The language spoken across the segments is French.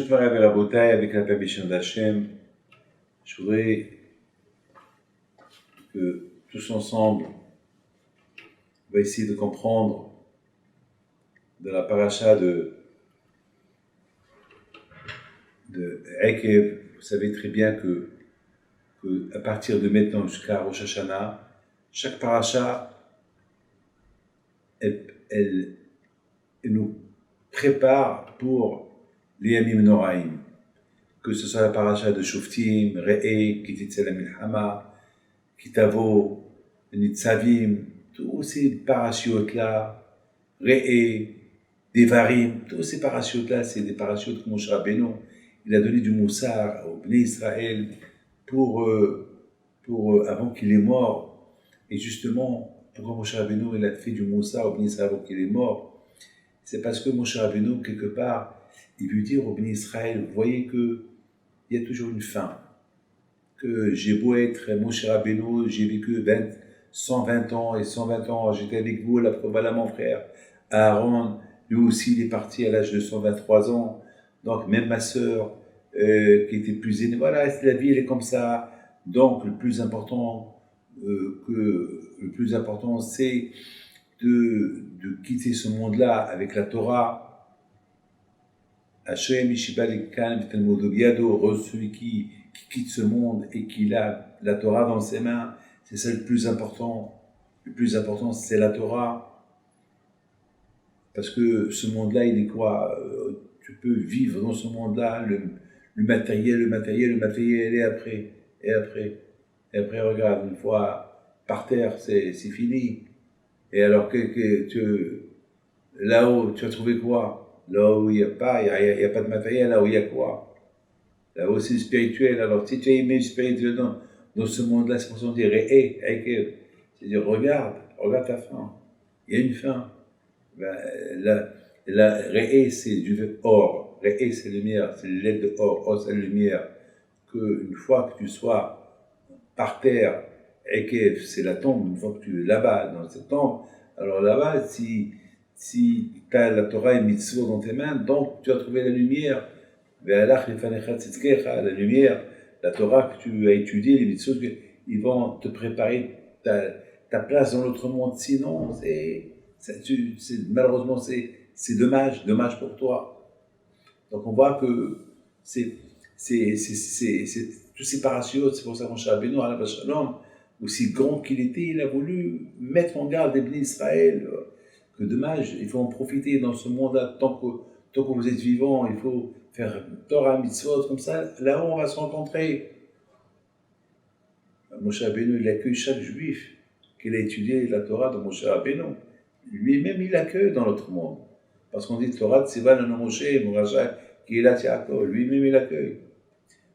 Chers Marav et Rabotai, avec la permission d'Hachem, je voudrais que tous ensemble, on va essayer de comprendre de la paracha de Ekev. Vous savez très bien que à partir de maintenant jusqu'à Rosh Hashanah, chaque paracha, elle nous prépare pour les Yamim Noraim. Que ce soit la paracha de Shoftim, Re'e, Kititzel HaMilchama, Kitavo, Nitzavim, tous ces parachutes-là, Re'e, Devarim, tous ces parachutes-là, c'est des parachutes que Moshe Rabbeinu, il a donné du Moussar au Bnei Israël pour avant qu'il est mort. Et justement, pourquoi Moshe Rabbeinu il a fait du Moussar au Bnei Israël avant qu'il est mort? C'est parce que Moshe Rabbeinu, quelque part, il veut dire au Bnei Israël, vous voyez qu'il y a toujours une fin. Que j'ai beau être Moshe Rabbeinu, j'ai vécu 120 ans, et 120 ans, j'étais avec vous, là, voilà mon frère, Aaron, lui aussi, il est parti à l'âge de 123 ans, donc même ma sœur, qui était plus aînée, voilà, la vie, elle est comme ça, donc le plus important, c'est de quitter ce monde-là avec la Torah. Hashem Ishibal Kan Talmud Biado, celui qui quitte ce monde et qui a la Torah dans ses mains, c'est ça le plus important. Le plus important, c'est la Torah. Parce que ce monde-là, il est quoi? Tu peux vivre dans ce monde-là, le matériel est après. Et après, regarde, une fois par terre, c'est fini. Et alors là-haut, tu as trouvé quoi? Là où il n'y a pas de matériel, là où il y a quoi? Là-haut, c'est spirituel. Alors, si tu as aimé le spirituel dans ce monde-là, c'est pour ça qu'on dit c'est-à-dire, regarde ta fin. Il y a une fin. Ben, la Re'e, c'est du or. Re'e, c'est lumière, c'est l'aile de or. Or, c'est la lumière. Une fois que tu sois par terre, Ekev, c'est la tombe. Une fois que tu es là-bas, dans cette tombe, alors là-bas, si tu as la Torah et Mitzvot dans tes mains, donc tu as trouvé la lumière. La lumière, la Torah que tu as étudiée, les Mitzvot, ils vont te préparer ta place dans l'autre monde. Sinon, malheureusement, c'est dommage pour toi. Donc on voit que c'est tous ces parachutes, c'est pour ça qu'on Moshe Rabbeinu, Alav Shalom, aussi grand qu'il était, il a voulu mettre en garde les Bnei Israël, que dommage, il faut en profiter dans ce monde-là, tant que vous êtes vivant, il faut faire Torah, Mitzvot, comme ça, là-haut on va se rencontrer. Moshe Rabbeinu, il accueille chaque juif qu'il a étudié la Torah de Moshe Rabbeinu. Lui-même, il accueille dans l'autre monde. Parce qu'on dit Torah, Tziva, Nano Moshe, Moraja, qui est là, Tiako. Lui-même, il accueille.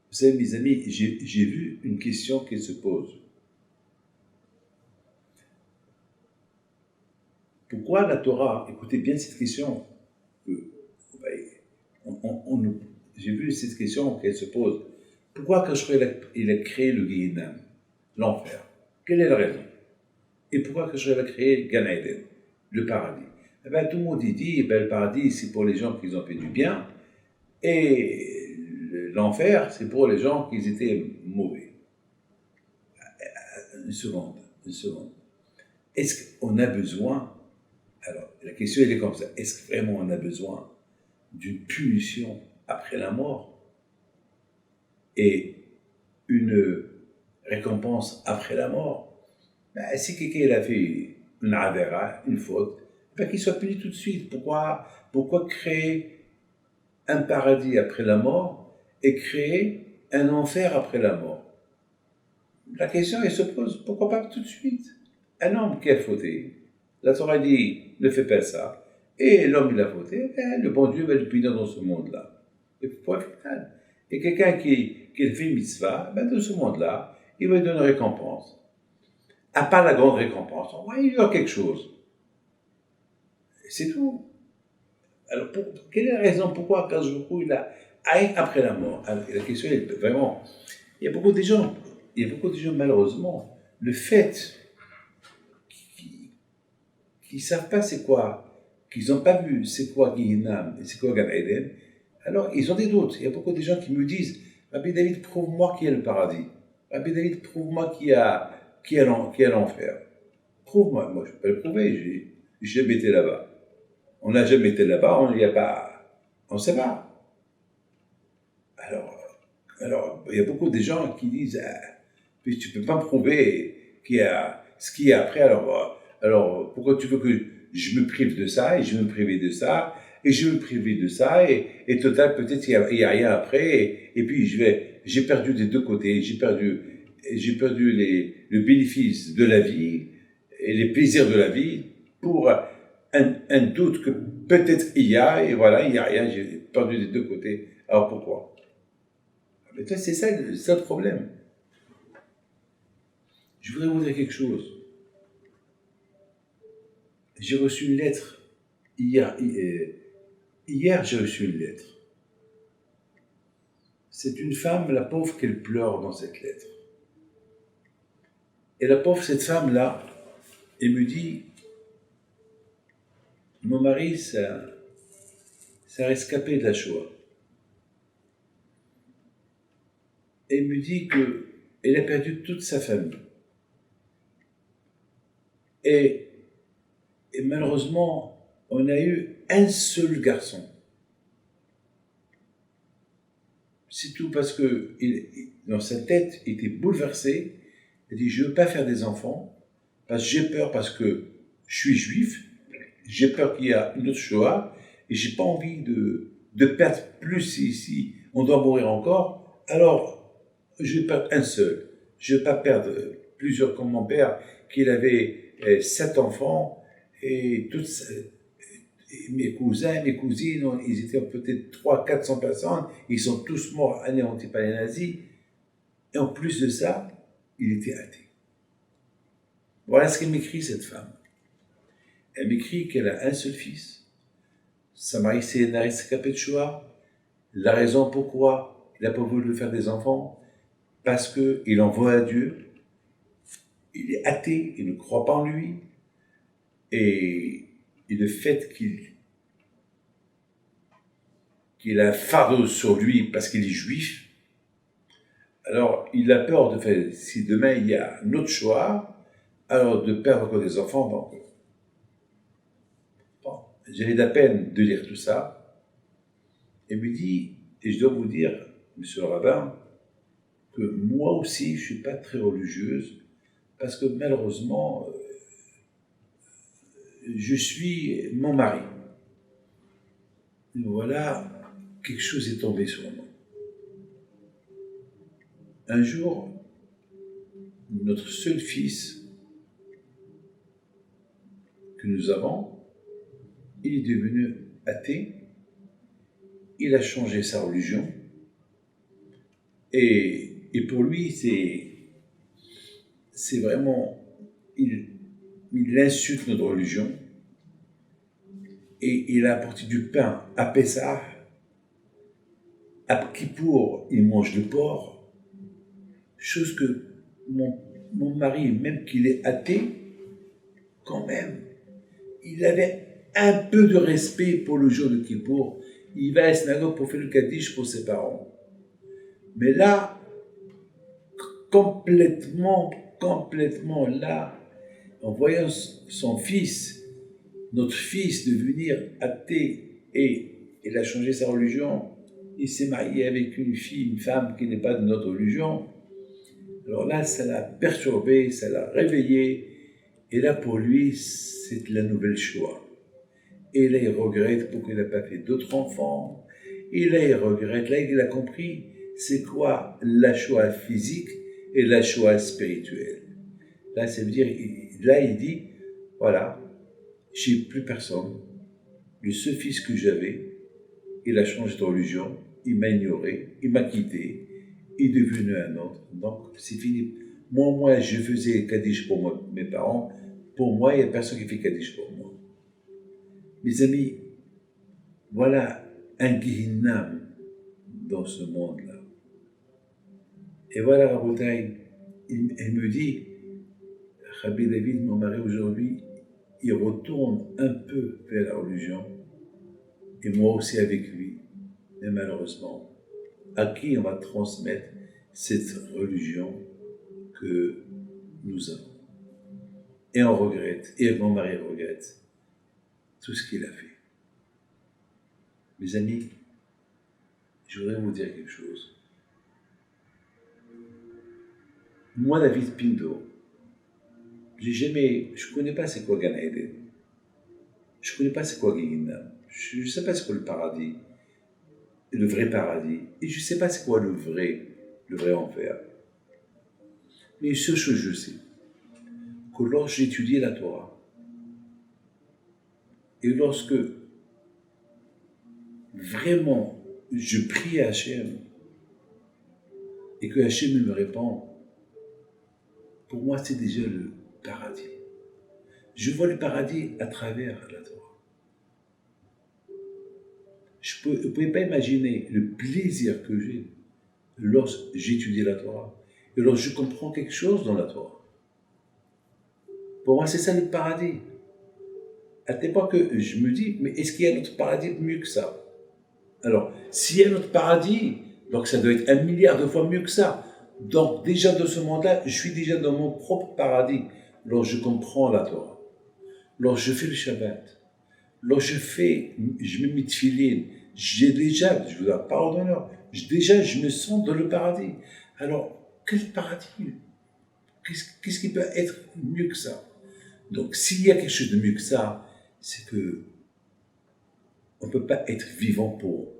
Vous savez, mes amis, j'ai vu une question qui se pose. Pourquoi la Torah, écoutez bien cette question, j'ai vu cette question qu'elle se pose. Pourquoi Kashre, il a créé le Gehinnom, l'enfer? Quelle est la raison? Et pourquoi Kashre a créé Gan Eden, le paradis? Eh bien, tout le monde dit, le paradis, c'est pour les gens qui ont fait du bien, et l'enfer, c'est pour les gens qui étaient mauvais. Une seconde. Est-ce qu'on a besoin, alors la question elle est comme ça, est-ce que vraiment on a besoin d'une punition après la mort et une récompense après la mort? Ben, si quelqu'un a fait une avera, une faute, ben, qu'il soit puni tout de suite. Pourquoi créer un paradis après la mort et créer un enfer après la mort? La question elle se pose, pourquoi pas tout de suite? Un homme qui a fauté, la Torah dit ne fais pas ça, et l'homme il a fauté, ben, le bon Dieu va le punir dans ce monde-là. Et quelqu'un qui a fait mitzvah, ben, dans ce monde-là, il va lui donner une récompense. À part la grande récompense, on va lui donner quelque chose. C'est tout. Alors, quelle est la raison pourquoi Akadosh Baruch Hu, il a haï après la mort? Alors, la question est vraiment, il y a beaucoup de gens malheureusement, le fait qu'ils ne savent pas c'est quoi, qu'ils n'ont pas vu c'est quoi Gehinnom et c'est quoi Gan Eden, Alors, ils ont des doutes. Il y a beaucoup de gens qui me disent, Rabbi David, prouve-moi qu'il y a le paradis. Rabbi David, prouve-moi qu'il y a l'enfer. Prouve-moi. Moi, je peux pas le prouver. J'ai jamais été là-bas. On n'a jamais été là-bas, on n'y a pas. On ne sait pas. Alors, il y a beaucoup de gens qui disent, puis tu ne peux pas me prouver qu'il y a ce qu'il y a après, alors pourquoi tu veux que je me prive de ça, et je vais me priver de ça, et je vais me priver de ça, et total, peut-être il y a rien après, et puis j'ai perdu des deux côtés, j'ai perdu le bénéfice de la vie, et les plaisirs de la vie, pour un doute que peut-être il y a, et voilà, il n'y a rien, j'ai perdu des deux côtés. Alors pourquoi? Mais toi, c'est ça le problème. Je voudrais vous dire quelque chose. J'ai reçu une lettre hier. Hier, j'ai reçu une lettre. C'est une femme, la pauvre, qu'elle pleure dans cette lettre. Et la pauvre, cette femme-là, elle me dit, mon mari, ça a rescapé de la Shoah. Et elle me dit qu'elle a perdu toute sa famille. Et malheureusement, on a eu un seul garçon. C'est tout parce que dans sa tête, il était bouleversé. Il dit, je ne veux pas faire des enfants, parce que j'ai peur parce que je suis juif, j'ai peur qu'il y ait une autre Shoah, et je n'ai pas envie de perdre plus si on doit mourir encore. Alors, je vais perdre un seul. Je ne veux pas perdre plusieurs comme mon père, qu'il avait 7 enfants, et mes cousins, mes cousines, ils étaient peut-être 300-400 personnes, ils sont tous morts anéantis par les nazis, et en plus de ça, il était athée. Voilà ce qu'elle m'écrit, cette femme. Elle m'écrit qu'elle a un seul fils. Sa mari s'est rescapé de Shoah. La raison pourquoi il n'a pas voulu faire des enfants, parce qu'il en veut à Dieu. Il est athée, il ne croit pas en lui. Et le fait qu'il a un fardeau sur lui parce qu'il est juif, alors il a peur de faire, si demain il y a un autre Shoah, alors de perdre encore des enfants. Donc, bon, j'avais de la peine de lire tout ça. Et me dit, et je dois vous dire, monsieur le rabbin, que moi aussi je ne suis pas très religieuse, parce que malheureusement, je suis mon mari. Et voilà, quelque chose est tombé sur moi. Un jour, notre seul fils que nous avons, il est devenu athée, il a changé sa religion, et pour lui, c'est vraiment, il insulte notre religion, et il a apporté du pain à Pessah, à Kippour, il mange du porc, chose que mon mari, même qu'il est athée, quand même, il avait un peu de respect pour le jour de Kippour. Il va à la synagogue pour faire le kaddish pour ses parents. Mais là, complètement là, en voyant son fils, notre fils devenir athée, et il a changé sa religion, il s'est marié avec une femme qui n'est pas de notre religion. Alors là, ça l'a perturbé, ça l'a réveillé, et là pour lui, c'est la nouvelle Shoah. Et là, il regrette pourquoi il n'a pas fait d'autres enfants. Et là, il regrette, là, il a compris c'est quoi la Shoah physique et la Shoah spirituelle. Là, ça veut dire, là, il dit, voilà, j'ai plus personne. Le seul fils que j'avais, il a changé de religion, il m'a ignoré, il m'a quitté, il est devenu un autre. Donc, c'est fini. Moi, je faisais Kaddish pour mes parents. Pour moi, il n'y a personne qui fait Kaddish pour moi. Mes amis, voilà un Gehinnam dans ce monde-là. Et voilà, Rabotai, elle me dit, Rabbi David, mon mari aujourd'hui, il retourne un peu vers la religion, et moi aussi avec lui. Mais malheureusement, à qui on va transmettre cette religion que nous avons? Et on regrette, et mon mari regrette tout ce qu'il a fait. Mes amis, je voudrais vous dire quelque chose. Moi, David Pinto, je connais pas c'est quoi Gan Eden. Je connais pas c'est quoi Guéhinam. Je sais pas c'est quoi le paradis, le vrai paradis. Et je sais pas c'est quoi le vrai enfer. Mais ce que je sais, que lorsque j'étudiais la Torah, et lorsque vraiment je prie à Hachem, et que Hachem me répond, pour moi c'est déjà le paradis. Je vois le paradis à travers la Torah. Je ne pouvais pas imaginer le plaisir que j'ai lorsque j'étudie la Torah et lorsque je comprends quelque chose dans la Torah. Pour moi, c'est ça le paradis. À tel point que je me dis, mais est-ce qu'il y a notre paradis mieux que ça? Alors, s'il y a notre paradis, donc ça doit être 1 milliard de fois mieux que ça. Donc, déjà dans ce monde-là, je suis déjà dans mon propre paradis lorsque je comprends la Torah. Lorsque je fais le Shabbat, lorsque je me mets de filine, j'ai déjà, je vous donne parole d'honneur, déjà je me sens dans le paradis. Alors, quel paradis? Qu'est-ce qui peut être mieux que ça? Donc, s'il y a quelque chose de mieux que ça, c'est que on ne peut pas être vivant pour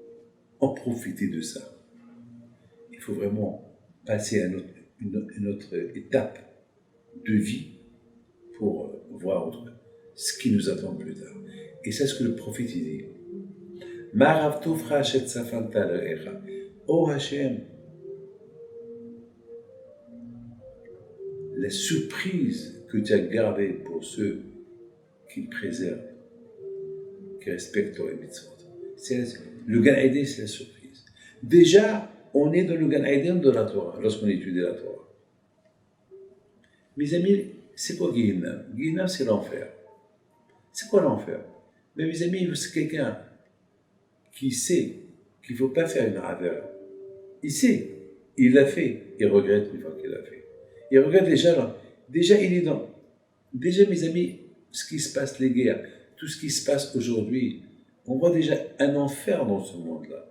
en profiter de ça. Il faut vraiment passer à une autre étape de vie pour voir ce qui nous attend plus tard. Et c'est ce que le prophète dit. Oh Hachem, la surprise que tu as gardée pour ceux qui préservent, qui respectent les mitzvot. Le Gan Eden, c'est la surprise. Déjà, on est dans le Gan Eden de la Torah, lorsqu'on étudie la Torah. Mes amis, c'est quoi Guéhinam? Guéhinam, c'est l'enfer. C'est quoi l'enfer? Mais mes amis, c'est quelqu'un qui sait qu'il ne faut pas faire une raveur. Il sait, il l'a fait, il regrette une fois qu'il l'a fait. Il regrette déjà il est dans. Déjà, mes amis, ce qui se passe, les guerres, tout ce qui se passe aujourd'hui, on voit déjà un enfer dans ce monde-là.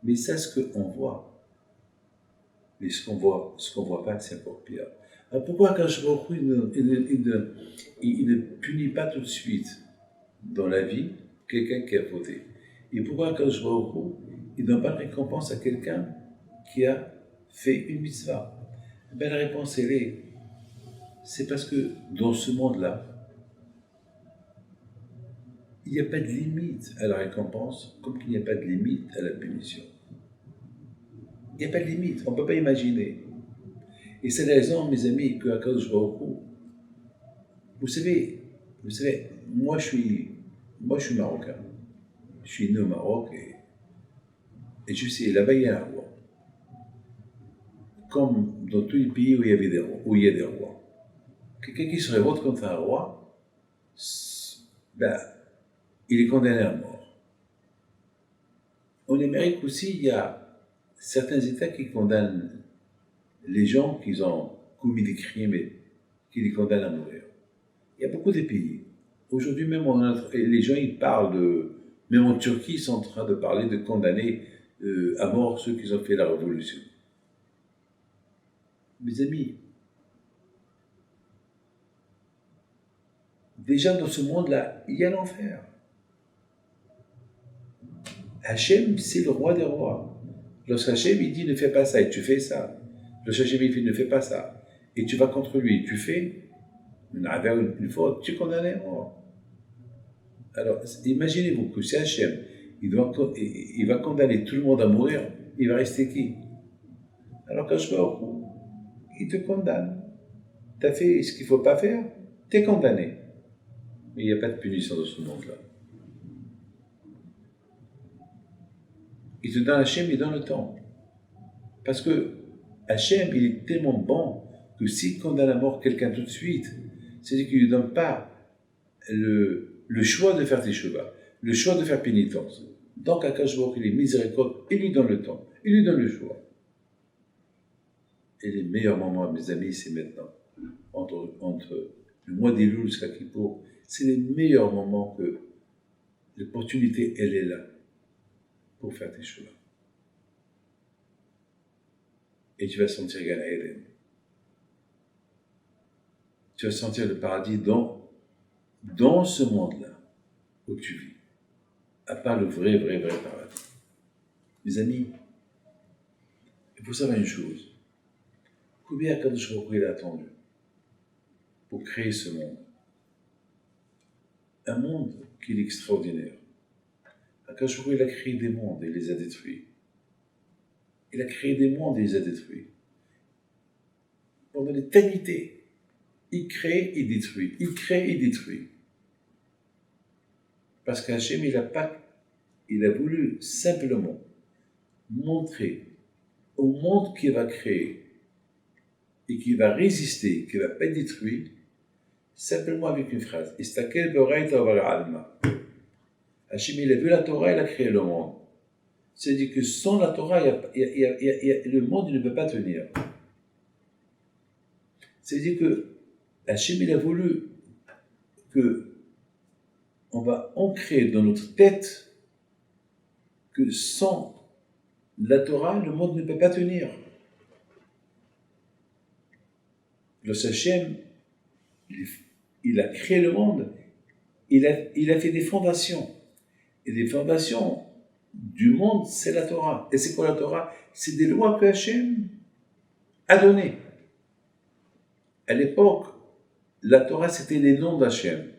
Mais ça, ce qu'on voit. Mais ce qu'on voit pas, c'est encore pire. Alors pourquoi quand je vois il ne punit pas tout de suite dans la vie quelqu'un qui a fauté? Et pourquoi quand je vois au coup, il ne donne pas de récompense à quelqu'un qui a fait une mitzvah? Ben, la réponse, c'est parce que dans ce monde-là, il n'y a pas de limite à la récompense, comme qu'il n'y a pas de limite à la punition. Il n'y a pas de limite, on ne peut pas imaginer. Et c'est la raison, mes amis, qu'à cause je vois au coup, vous savez, moi je suis marocain. Je suis né au Maroc et je sais, là-bas il y a un roi. Comme dans tous les pays où il y a des rois. Quelqu'un qui se révolte contre un roi, ben, il est condamné à mort. En Amérique aussi, il y a certains États qui condamnent les gens qui ont commis des crimes et qui les condamnent à mourir. Il y a beaucoup de pays. Aujourd'hui même, les gens ils parlent même en Turquie, ils sont en train de parler de condamner à mort ceux qui ont fait la révolution. Mes amis, déjà dans ce monde-là, il y a l'enfer. Hachem, c'est le roi des rois. Lorsque Hachem, il dit ne fais pas ça et tu fais ça. Lorsque Hachem, il dit ne fais pas ça et tu vas contre lui et tu fais une faute, tu es condamné à mort. Alors, imaginez-vous que si Hachem, il va condamner tout le monde à mourir, il va rester qui? Alors quand je vois, il te condamne. Tu as fait ce qu'il ne faut pas faire, tu es condamné. Mais il n'y a pas de punition dans ce monde-là. Il te donne Hachem, il donne le temps. Parce que Hachem, il est tellement bon que s'il condamne à mort quelqu'un tout de suite, c'est-à-dire qu'il ne lui donne pas le choix de faire teshuva, le choix de faire pénitence. Donc, Akash Baruch, il est miséricorde, il lui donne le temps, il lui donne le choix. Et les meilleurs moments, mes amis, c'est maintenant. Entre le mois d'Elul jusqu'à Kippour, c'est les meilleurs moments que l'opportunité, elle est là pour faire tes choix. Et tu vas sentir Gan Eden. Tu vas sentir le paradis dans ce monde-là où tu vis. À part le vrai paradis. Mes amis, il faut savoir une chose. Combien Akadosh Baruch Hu il a attendu pour créer ce monde? Un monde qui est extraordinaire. Akadosh Baruch Hu il a créé des mondes et les a détruits. Il a créé des mondes et les a détruits. Pendant l'éternité, il crée et détruit. Il crée et détruit. Parce qu'Hachem, il a voulu simplement montrer au monde qu'il va créer et qui va résister, qui ne va pas être détruit, simplement avec une phrase. Istakel b'oraita v'al'alma. Hachem, il a vu la Torah, il a créé le monde. C'est-à-dire que sans la Torah, le monde ne peut pas tenir. C'est-à-dire que Hachem, il a voulu que on va ancrer dans notre tête que sans la Torah, le monde ne peut pas tenir. Le Hachem, il a créé le monde, il a fait des fondations. Et les fondations du monde, c'est la Torah. Et c'est quoi la Torah? C'est des lois que Hachem a données. À l'époque, la Torah, c'était les noms d'Hachem.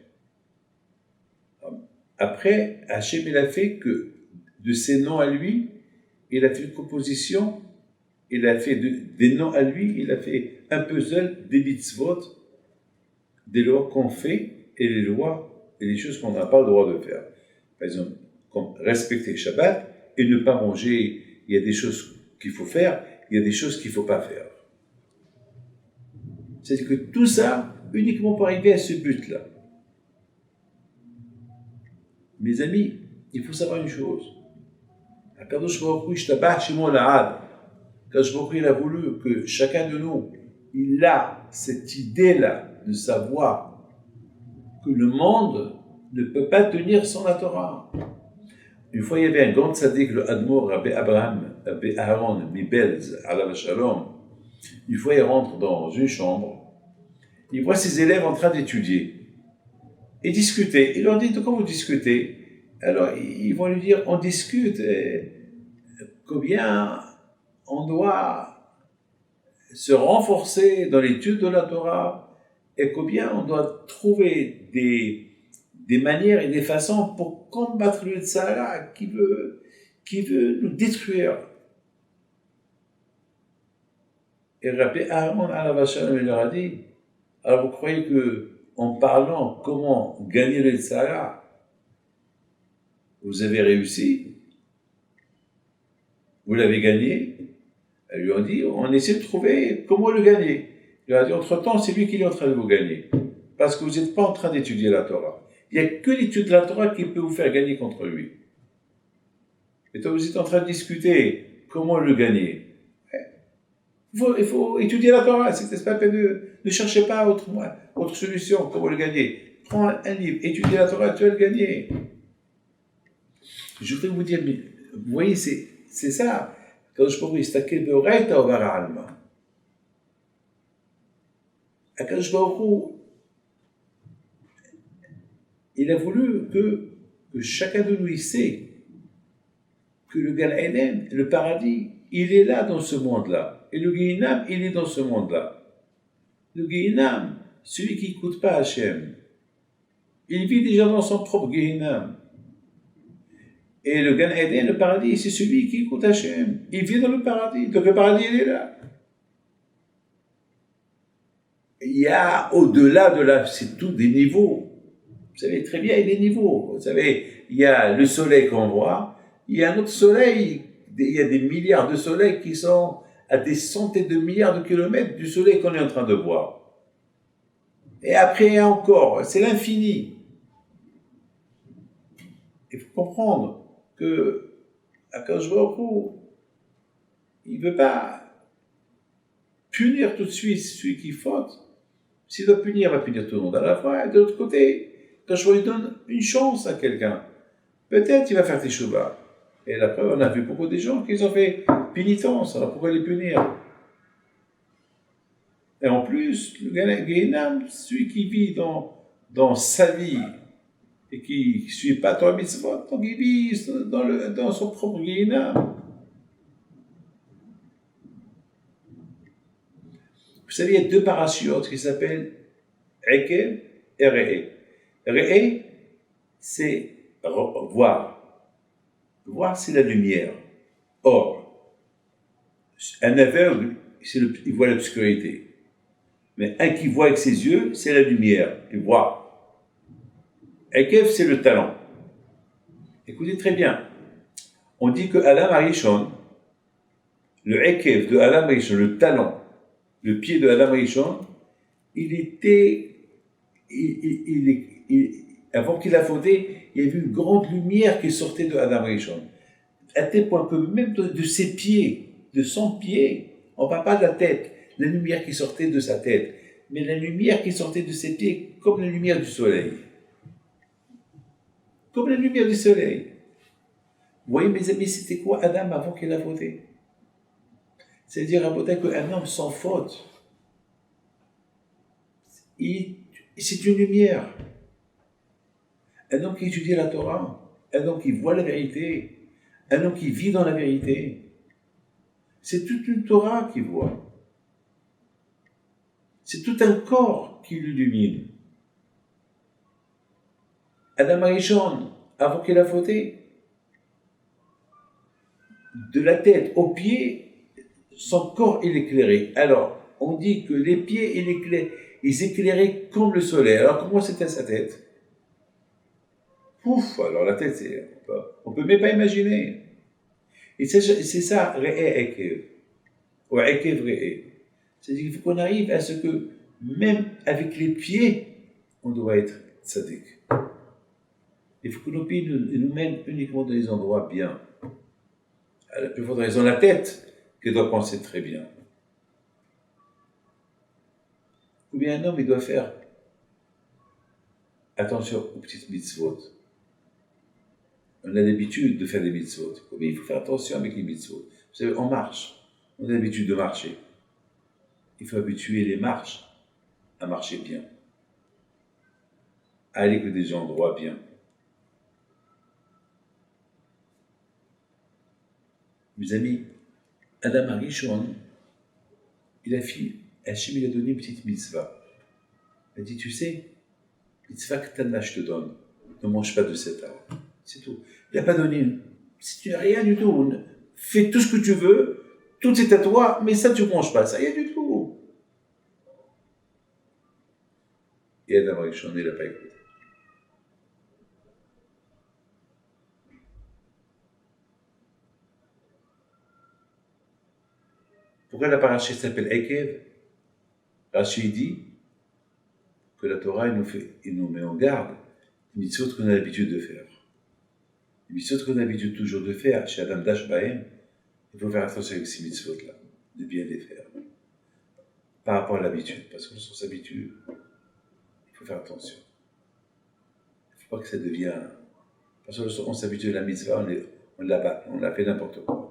Après, Hachem, il a fait que de ses noms à lui, il a fait une composition, il a fait des noms à lui, il a fait un puzzle, des mitzvot, des lois qu'on fait et les lois et les choses qu'on n'a pas le droit de faire. Par exemple, comme respecter Shabbat et ne pas manger, il y a des choses qu'il faut faire, il y a des choses qu'il ne faut pas faire. C'est-à-dire que tout ça, uniquement pour arriver à ce but-là. Mes amis, il faut savoir une chose. Akadosh Baruch Hu ishtabach shemo la'ad. Akadosh Baruch Hu, il a voulu que chacun de nous, il a cette idée-là de savoir que le monde ne peut pas tenir sans la Torah. Une fois, il y avait un grand tzaddik, le Admor, Rabbi Aaron Mibelz, alav shalom. Une fois, il rentre dans une chambre, il voit ses élèves en train d'étudier et discuter. Il leur dit, de quoi vous discutez? Alors, ils vont lui dire, on discute combien on doit se renforcer dans l'étude de la Torah et combien on doit trouver des manières et des façons pour combattre le Tzara qui veut nous détruire. Et Rabbi Aaron alav shalom, il leur a dit, alors vous croyez que en parlant comment gagner le Tzara, vous avez réussi? Vous l'avez gagné? Ils lui ont dit, on essaie de trouver comment le gagner. Il leur a dit, entre-temps, c'est lui qui est en train de vous gagner. Parce que vous n'êtes pas en train d'étudier la Torah. Il n'y a que l'étude de la Torah qui peut vous faire gagner contre lui. Et toi, vous êtes en train de discuter comment le gagner. Il faut étudier la Torah. C'est pas peine ne cherchez pas autre solution, comment le gagner. Prends un livre, étudie la Torah, tu vas le gagner. Je voudrais vous dire, mais vous voyez, c'est ça. Akadosh Baruch Hu istakel b'oraita v'al'alma. Akadosh Baruch Hu, il a voulu que chacun de nous, il sait que le Gan Eden, le paradis, il est là dans ce monde-là. Et le Gehinam, il est dans ce monde-là. Le Gehinam, celui qui n'écoute pas Hachem, il vit déjà dans son propre Gehinam. Et le Gan Eden, le paradis, c'est celui qui écoute Hachem. Il vit dans le paradis. Donc le paradis, il est là. Il y a au-delà de là, c'est tout des niveaux. Vous savez très bien, il y a des niveaux. Vous savez, il y a le soleil qu'on voit. Il y a un autre soleil. Il y a des milliards de soleils qui sont à des centaines de milliards de kilomètres du soleil qu'on est en train de voir. Et après, il y a encore. C'est l'infini. Il faut comprendre. que Akadosh Baruch Hu, il ne veut pas punir tout de suite celui qui faute. S'il doit punir, il va punir tout le monde à la fois. Et de l'autre côté, Akadosh Baruch Hu donne une chance à quelqu'un. Peut-être il va faire teshuva. Et la preuve, on a vu beaucoup de gens qui ont fait pénitence. Alors pourquoi les punir? Et en plus, le Gehinam, celui qui vit dans sa vie et qui ne suit pas Torah Mitzvot, donc il vit dans son propre Gehinam. Vous savez, il y a deux parachutes qui s'appellent Ekev et Re'e. Re'e, c'est voir. Voir, c'est la lumière. Or, un aveugle, il voit l'obscurité. Mais un qui voit avec ses yeux, c'est la lumière, il voit. Ekev, c'est le talent. Écoutez très bien. On dit que Adam Arishon, le Ekev de Adam Arishon, le talent, le pied de Adam Arishon, avant qu'il a fondé, il y avait une grande lumière qui sortait de Adam Arishon. À tel point que même de ses pieds, de son pied, on ne parle pas de la tête, la lumière qui sortait de sa tête, mais la lumière qui sortait de ses pieds comme la lumière du soleil. Comme la lumière du soleil. Vous voyez, mes amis, c'était quoi Adam avant qu'il a fauté? C'est-à-dire, qu'un homme sans faute, c'est une lumière. Un homme qui étudie la Torah, un homme qui voit la vérité, un homme qui vit dans la vérité. C'est toute une Torah qu'il voit. C'est tout un corps qui l'illumine. Adam Arishon, avant qu'il a fauté, de la tête aux pieds, son corps est éclairé. Alors, on dit que les pieds, ils éclairaient comme le soleil. Alors, comment c'était sa tête? Ouf, alors la tête, on peut même pas imaginer. Et c'est ça, Re'e Ekev. Ou Ekev Re'e. C'est-à-dire qu'il faut qu'on arrive à ce que, même avec les pieds, on doit être tzaddik. Il faut que nos pieds nous mènent uniquement dans les endroits bien. À la plus forte raison, la tête, qui doit penser très bien. Ou bien un homme, il doit faire attention aux petites mitzvot. On a l'habitude de faire des mitzvot. Mais il faut faire attention avec les mitzvot. Vous savez, on marche. On a l'habitude de marcher. Il faut habituer les marches à marcher bien. À aller que des endroits bien. Mes amis, Adam Arishon, Hachem, il a donné une petite mitzvah. Il a dit, tu sais, mitzvah ketana, je te donne. Ne mange pas de cet arbre. C'est tout. Il n'a pas donné rien du tout. Fais tout ce que tu veux, tout est à toi, mais ça, tu ne manges pas. Ça, rien du tout. Et Adam Arishon, il n'a pas écouté. Pourquoi la paracha s'appelle Ekev? Rashi dit que la Torah, il nous met en garde des mitzvot qu'on a l'habitude de faire. Les mitzvot qu'on a l'habitude toujours de faire, chez Adam Dash Bahem, il faut faire attention avec ces mitzvot-là, de bien les faire. Par rapport à l'habitude, parce que lorsqu'on s'habitue, il faut faire attention. Il ne faut pas que ça devienne... Parce que lorsqu'on s'habitue à la mitzvah, on l'a fait n'importe quoi.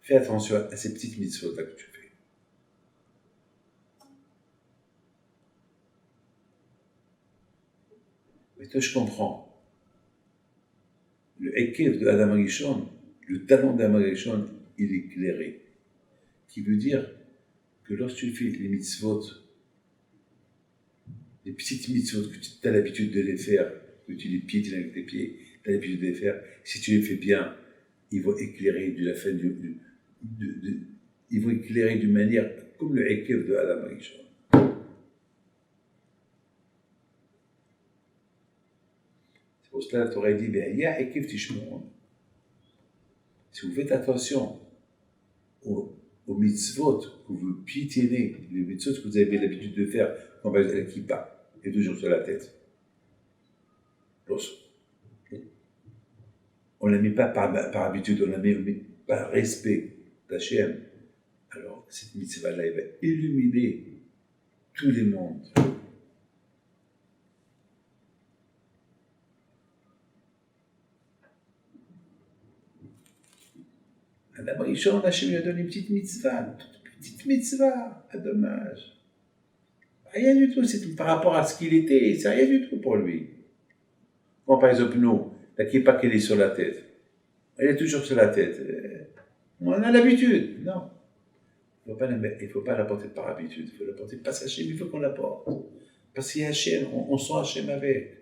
Fais attention à ces petites mitzvot-là que tu fais. Mais toi, je comprends. Le Ekev de Adam Arishon, le talent d'Adam Arishon, il est éclairé. Qui veut dire que lorsque tu fais les mitzvot, les petites mitzvot que tu as l'habitude de les faire, que tu les piétines avec tes pieds, tu as l'habitude de les faire, si tu les fais bien, ils vont éclairer de la fin ils vont éclairer d'une manière comme le Ekev de Adam Arishon. C'est pour cela que la Torah dit, il y a Ekev Tishmoun. Si vous faites attention aux mitzvot que vous piétinez, les mitzvot que vous avez l'habitude de faire quand vous êtes à la kippa, et toujours sur la tête. on ne la met pas par habitude, on la met par respect d'Hachem. Alors, cette mitzvah-là, elle va illuminer tous les mondes. Adam Rishon, Hachem lui a donné une petite mitzvah, dommage. Rien du tout, c'est par rapport à ce qu'il était, c'est rien du tout pour lui. Bon, par exemple, nous, la kippa qu'elle est sur la tête, elle est toujours sur la tête. On a l'habitude, non. Il ne faut pas la porter par habitude, il faut la porter parce qu'Hachem, il faut qu'on la porte. Parce qu'il y a Hachem, on sent Hachem avec.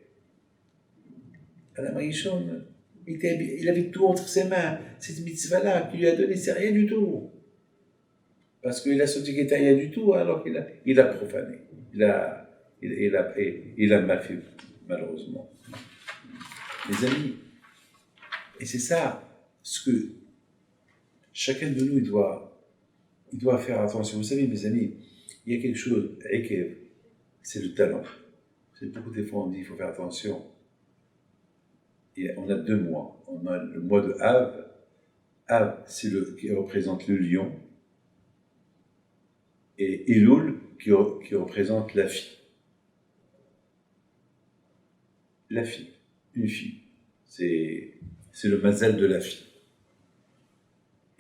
Adam Rishon, il avait tout entre ses mains. Cette mitzvah-là qu'il lui a donnée, c'est rien du tout. Parce qu'il a senti qu'il n'était rien du tout, alors qu'il a profané. Il a mal fait, malheureusement. Les amis, et c'est ça, ce que chacun de nous, il doit faire attention. Vous savez, mes amis, il y a quelque chose, c'est le talent. C'est beaucoup de fois on dit, il faut faire attention. Et on a 2 mois. On a le mois de Av. Av, c'est qui représente le lion. Et Elul, qui représente la fille. La fille, une fille. C'est le mazal de la fille.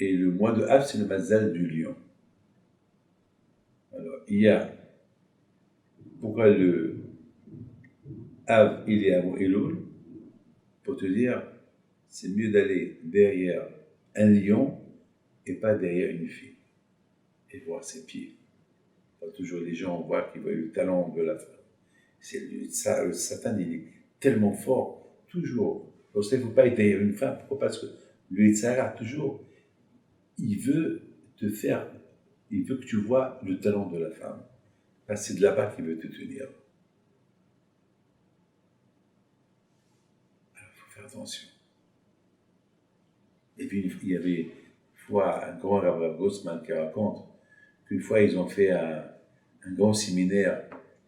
Et le mois de Av, c'est le mazal du lion. Alors, il y a... Pourquoi le Av, il est avant Elul? Pour te dire, c'est mieux d'aller derrière un lion et pas derrière une fille. Et voir ses pieds. Pas toujours les gens voient qu'ils voient le talent de la femme. Le Satan, il est tellement fort, toujours. Pour ça, il ne faut pas être derrière une femme. Pourquoi? Parce que le Yitzhara, toujours, il veut que tu vois le talent de la femme. Parce que c'est de là-bas qu'il veut te tenir. Alors, il faut faire attention. Et puis, il y avait une fois un grand Rav Grossman qui raconte qu'une fois, ils ont fait un grand séminaire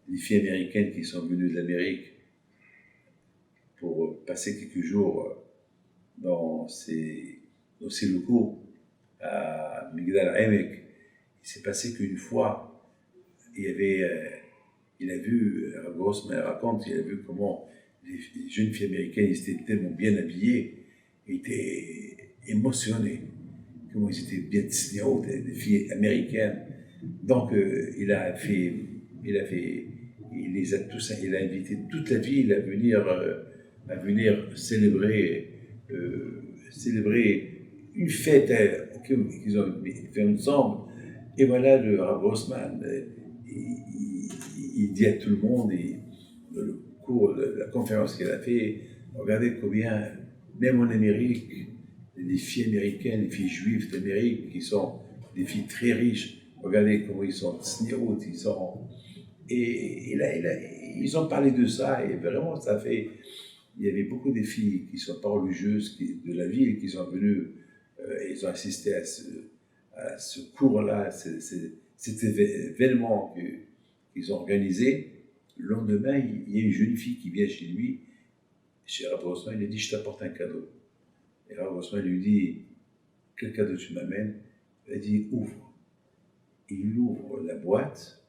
des filles américaines qui sont venues de l'Amérique pour passer quelques jours dans ces locaux à Migdal Emek. Il s'est passé qu'une fois, il a vu, Rav Grossman raconte, il a vu comment les jeunes filles américaines étaient tellement bien habillées, étaient émotionnées, comment ils étaient bien dessinées, des filles américaines. Donc, il les a tous, il a invité toute la ville à venir célébrer une fête qu'ils ont fait ensemble. Et voilà, le Rav Grossman, il dit à tout le monde, le cours, la conférence qu'il a fait, regardez combien, même en Amérique, les filles américaines, les filles juives d'Amérique, qui sont des filles très riches, regardez comment ils sont snirot, et là, ils ont parlé de ça, et vraiment, ça fait... Il y avait beaucoup de filles qui sont pas religieuses de la ville, qui sont venues, ils ont assisté à ce cours-là, cet événement qu'ils ont organisé. Le lendemain, il y a une jeune fille qui vient chez lui, chez Rav Grossman, il a dit, je t'apporte un cadeau. Et Rav Grossman lui dit, quel cadeau tu m'amènes? Il a dit, ouvre. Il ouvre la boîte,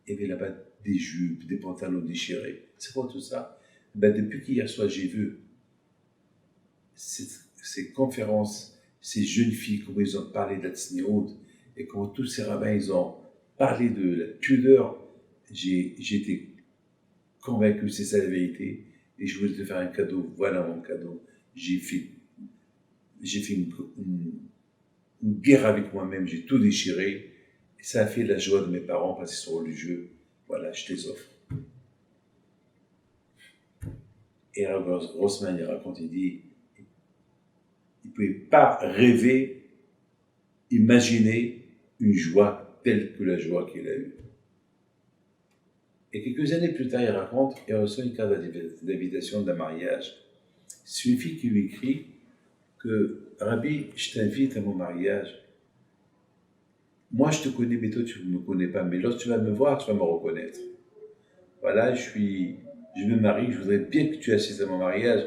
et il y avait là-bas des jupes, des pantalons déchirés. C'est quoi tout ça? Ben, depuis qu'hier soir, j'ai vu ces conférences, ces jeunes filles, comment ils ont parlé de la tsniout, et comment tous ces rabbins, ils ont parlé de la pudeur. J'ai été convaincu que c'est ça la vérité, et je voulais te faire un cadeau. Voilà mon cadeau. J'ai fait une guerre avec moi-même, j'ai tout déchiré, et ça a fait la joie de mes parents parce qu'ils sont religieux. Voilà, je te les offre. Et Rav Grossman, il raconte, il dit, il ne pouvait pas rêver, imaginer une joie telle que la joie qu'il a eue. Et quelques années plus tard, il raconte, il reçoit une carte d'invitation d'un mariage. C'est une fille qui lui écrit que Rabbi, je t'invite à mon mariage. Moi, je te connais, mais toi, tu ne me connais pas. Mais lorsque tu vas me voir, tu vas me reconnaître. Voilà, je me marie, je voudrais bien que tu assistes à mon mariage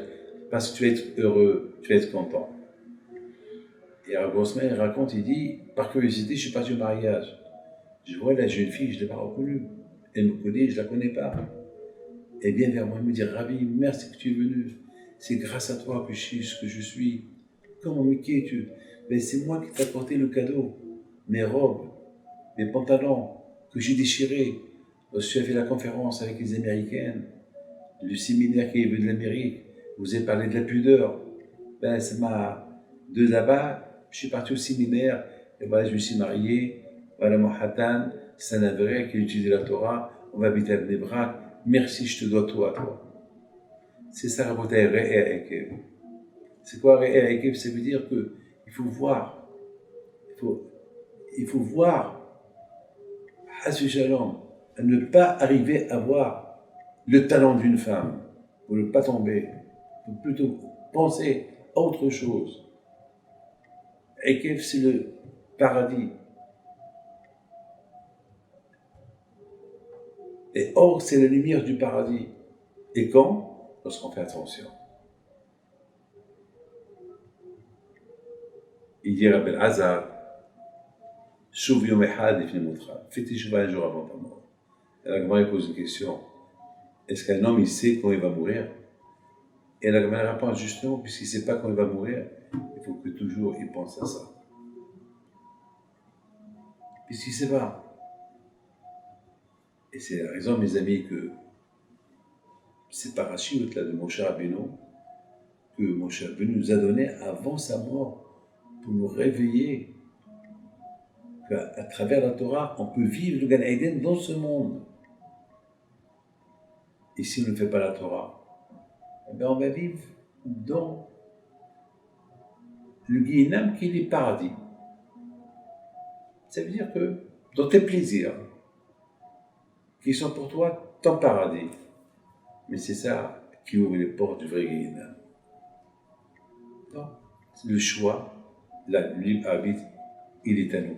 parce que tu vas être heureux tu vas être content. Et Rav Grossman, il raconte, il dit, par curiosité, je suis parti au mariage. Je vois la jeune fille, je ne l'ai pas reconnue. Elle me connaît, je ne la connais pas. Elle vient vers moi et me dit, Ravi, merci que tu es venu. C'est grâce à toi que je suis ce que je suis. Comment, Mickey, ben, c'est moi qui t'ai apporté le cadeau. Mes robes, mes pantalons que j'ai déchirés. Lorsque j'ai fait la conférence avec les Américaines, le séminaire qui est venu de l'Amérique, vous avez parlé de la pudeur. Ben, ça m'a... De là-bas, je suis parti au séminaire, et voilà, je me suis marié. Voilà mon hatan, c'est un avéré qui utilise la Torah. On va habiter à Bnei Brak. Merci, je te dois tout à toi. C'est ça, Rabotai, Re'er Ekev. C'est quoi Re'er Ekev? Ça veut dire que il faut voir. Il faut voir, Hasbi Shalom, à ne pas arriver à voir le talent d'une femme, pour ne pas tomber. Il faut plutôt penser à autre chose. Ekev, c'est le paradis. Et or, c'est la lumière du paradis. Et quand? Lorsqu'on fait attention. Il dit Rabbi Hazar, Shuv Yom Echad Lifnei Motra, fais tes chevaux un jour avant ta mort. Et la Gemara pose une question. Est-ce qu'un homme, il sait quand il va mourir? Et la Gemara répond justement, puisqu'il ne sait pas quand il va mourir, il faut que toujours il pense à ça. Puisqu'il ne sait pas. Et c'est la raison, mes amis, que c'est parachute là de Moshe Rabbeinu, que Moshe Rabbeinu nous a donné avant sa mort, pour nous réveiller qu'à travers la Torah, on peut vivre le Gan Eden dans ce monde. Et si on ne fait pas la Torah, eh bien on va vivre dans le Guéhinam qui est le paradis. Ça veut dire que dans tes plaisirs, qui sont pour toi ton paradis, mais c'est ça qui ouvre les portes du vrai Guéhinam. Donc, le choix, le libre arbitre, il est à nous.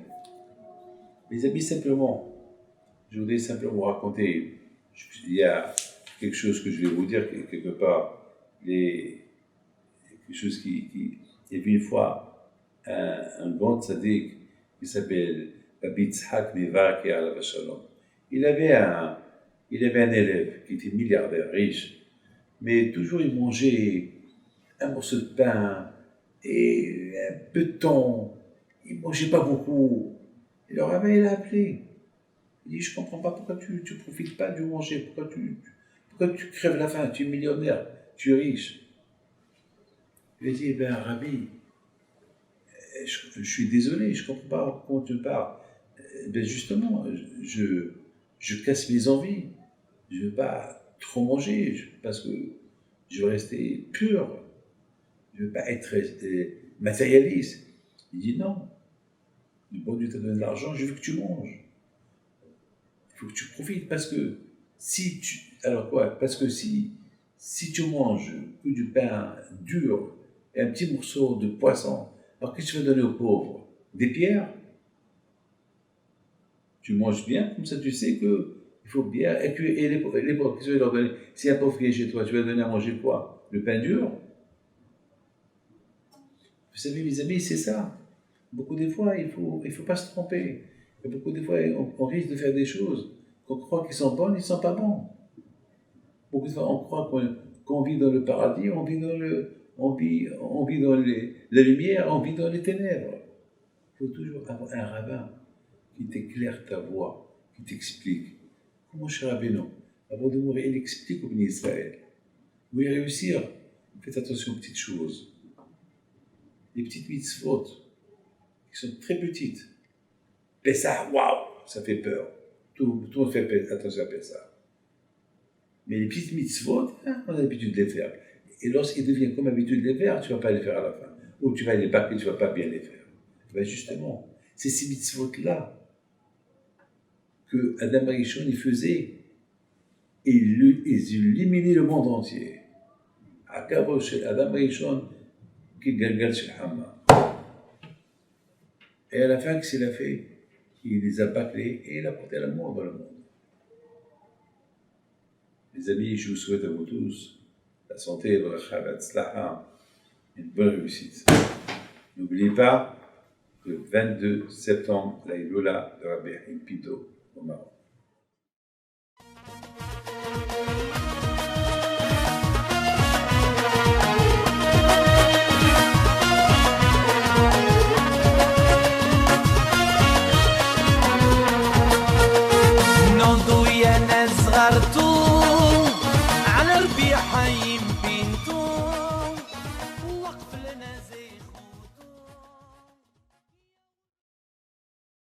Mes amis, simplement, je voudrais simplement vous raconter, il y a quelque chose que je vais vous dire, quelque part, quelque chose qui... Il y avait une fois un grand tzaddik qui s'appelle Rabbi Yitzhak Mivak alav Shalom. Il avait un élève qui était milliardaire, riche, mais toujours il mangeait un morceau de pain et un peu de thon. Il ne mangeait pas beaucoup. Et le rabbin l'a appelé. Il dit, je ne comprends pas pourquoi tu ne profites pas de manger, pourquoi tu crèves la faim, tu es millionnaire, tu es riche. Il lui a dit, ben Rabbi, je suis désolé, je ne comprends pas comment tu parles. Ben justement, je casse mes envies, je ne veux pas trop manger, parce que je veux rester pur, je ne veux pas être matérialiste. Il dit non, bon Dieu t'a donné de l'argent, je veux que tu manges. Il faut que tu profites parce que si tu manges que du pain dur et un petit morceau de poisson, alors qu'est-ce que tu vas donner aux pauvres? Des pierres? Tu manges bien, comme ça tu sais que il faut bien. Et puis les pauvres, qu'est-ce que tu vas leur donner? Si un pauvre qui est chez toi, tu vas donner à manger quoi? Le pain dur? Vous savez, mes amis, c'est ça. Beaucoup des fois, il faut pas se tromper. Et beaucoup des fois, on risque de faire des choses qu'on croit qu'ils sont bonnes, ils ne sont pas bons. Beaucoup de fois, on croit qu'on vit dans le paradis, on vit dans la lumière, on vit dans les ténèbres. Il faut toujours avoir un rabbin qui t'éclaire ta voie, qui t'explique. Comment Moshe Rabbeinu, avant de mourir, il explique au béni Israël. Vous voulez réussir, faites attention aux petites choses. Les petites mitzvot, qui sont très petites. Pessah, waouh, ça fait peur. Tout le monde fait attention à Pessah. Mais les petites mitzvot, on a l'habitude de les faire. Et lorsqu'ils deviennent comme habitude de les faire, tu ne vas pas les faire à la fin. Ou tu vas les bâcler, tu ne vas pas bien les faire. Ben justement, c'est ces mitzvot-là que Adam Arishon il faisait. Et ils illuminaient le monde entier. Akavo chez Adam Arishon, qui galgal chez Hamma. Et à la fin, qu'est-ce qu'il a fait? Il les a bâclés et il a porté l'amour dans le monde. Les amis, je vous souhaite à vous tous la santé, la bracha, la tzlaha, une bonne réussite. N'oubliez pas, le 22 septembre, la Ilola de Rabbi Haïm Pido au Maroc.